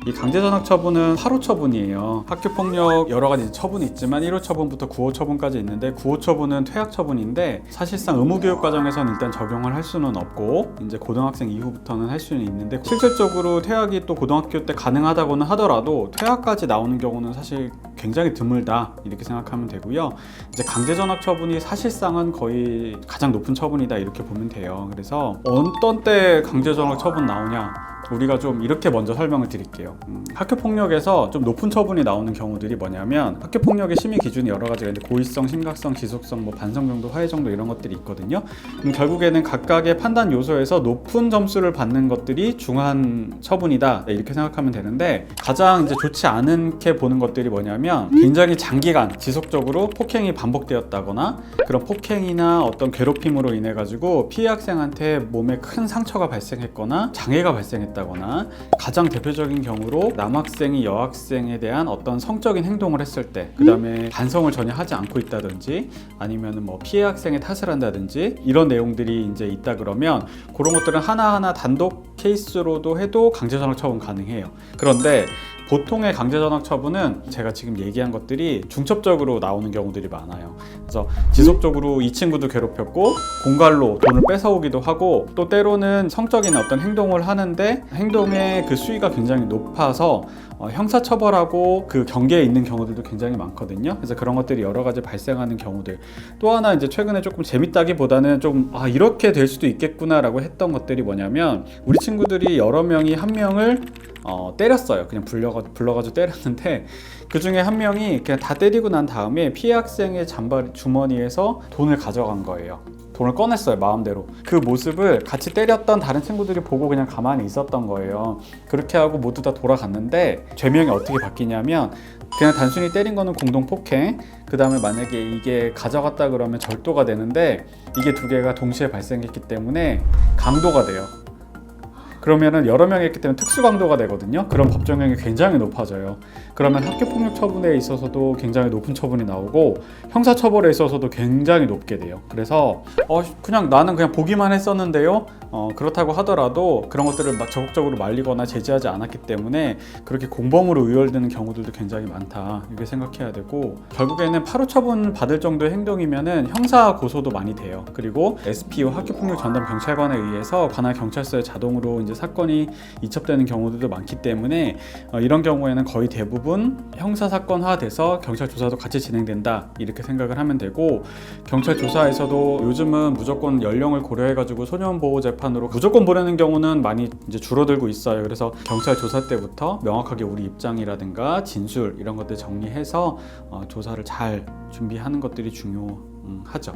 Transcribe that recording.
이 강제전학 처분은 8호 처분이에요. 학교폭력 여러 가지 처분이 있지만 1호 처분부터 9호 처분까지 있는데 9호 처분은 퇴학 처분인데 사실상 의무교육 과정에서는 일단 적용을 할 수는 없고 이제 고등학생 이후부터는 할 수는 있는데 실질적으로 퇴학이 또 고등학교 때 가능하다고는 하더라도 퇴학까지 나오는 경우는 사실 굉장히 드물다 이렇게 생각하면 되고요. 이제 강제전학 처분이 사실상은 거의 가장 높은 처분이다 이렇게 보면 돼요. 그래서 어떤 때 강제전학 처분 나오냐? 우리가 좀 이렇게 먼저 설명을 드릴게요. 학교폭력에서 좀 높은 처분이 나오는 경우들이 뭐냐면 학교폭력의 심의 기준이 여러 가지가 있는데 고의성, 심각성, 지속성, 반성 정도, 화해 정도 이런 것들이 있거든요. 결국에는 각각의 판단 요소에서 높은 점수를 받는 것들이 중한 처분이다 이렇게 생각하면 되는데 가장 이제 좋지 않게 보는 것들이 뭐냐면 굉장히 장기간 지속적으로 폭행이 반복되었다거나 그런 폭행이나 어떤 괴롭힘으로 인해 가지고 피해 학생한테 몸에 큰 상처가 발생했거나 장애가 발생했다거나 가장 대표적인 경우로 남학생이 여학생에 대한 어떤 성적인 행동을 했을 때 그 다음에 반성을 전혀 하지 않고 있다든지 아니면 뭐 피해 학생의 탓을 한다든지 이런 내용들이 이제 있다 그러면 그런 것들은 하나하나 단독 케이스로도 해도 강제전학 처분 가능해요. 그런데 보통의 강제전학 처분은 제가 지금 얘기한 것들이 중첩적으로 나오는 경우들이 많아요. 그래서 지속적으로 이 친구도 괴롭혔고 공갈로 돈을 뺏어오기도 하고 또 때로는 성적인 어떤 행동을 하는데 행동의 그 수위가 굉장히 높아서 형사처벌하고 그 경계에 있는 경우들도 굉장히 많거든요. 그래서 그런 것들이 여러 가지 발생하는 경우들. 또 하나 이제 최근에 조금 재밌다기보다는 좀 이렇게 될 수도 있겠구나라고 했던 것들이 뭐냐면 우리 친구들이 여러 명이 한 명을 때렸어요. 그냥 불러가지고 때렸는데 그 중에 한 명이 그냥 다 때리고 난 다음에 피해 학생의 주머니에서 돈을 가져간 거예요. 돈을 꺼냈어요, 마음대로. 그 모습을 같이 때렸던 다른 친구들이 보고 그냥 가만히 있었던 거예요. 그렇게 하고 모두 다 돌아갔는데 죄명이 어떻게 바뀌냐면 그냥 단순히 때린 거는 공동폭행, 그 다음에 만약에 이게 가져갔다 그러면 절도가 되는데 이게 두 개가 동시에 발생했기 때문에 강도가 돼요. 그러면은 여러 명이 했기 때문에 특수강도가 되거든요. 그럼 법정형이 굉장히 높아져요. 그러면 학교폭력 처분에 있어서도 굉장히 높은 처분이 나오고 형사처벌에 있어서도 굉장히 높게 돼요. 그래서 그냥 나는 그냥 보기만 했었는데요. 그렇다고 하더라도 그런 것들을 막 적극적으로 말리거나 제지하지 않았기 때문에 그렇게 공범으로 의열되는 경우들도 굉장히 많다 이렇게 생각해야 되고 결국에는 8호 처분 받을 정도의 행동이면은 형사 고소도 많이 돼요. 그리고 SPO 학교폭력 전담 경찰관에 의해서 관할 경찰서에 자동으로 이제 사건이 이첩되는 경우들도 많기 때문에 이런 경우에는 거의 대부분 형사 사건화돼서 경찰 조사도 같이 진행된다 이렇게 생각을 하면 되고 경찰 조사에서도 요즘은 무조건 연령을 고려해가지고 소년 보호 재판으로 무조건 보내는 경우는 많이 이제 줄어들고 있어요. 그래서 경찰 조사 때부터 명확하게 우리 입장이라든가 진술 이런 것들 정리해서 조사를 잘 준비하는 것들이 중요하죠.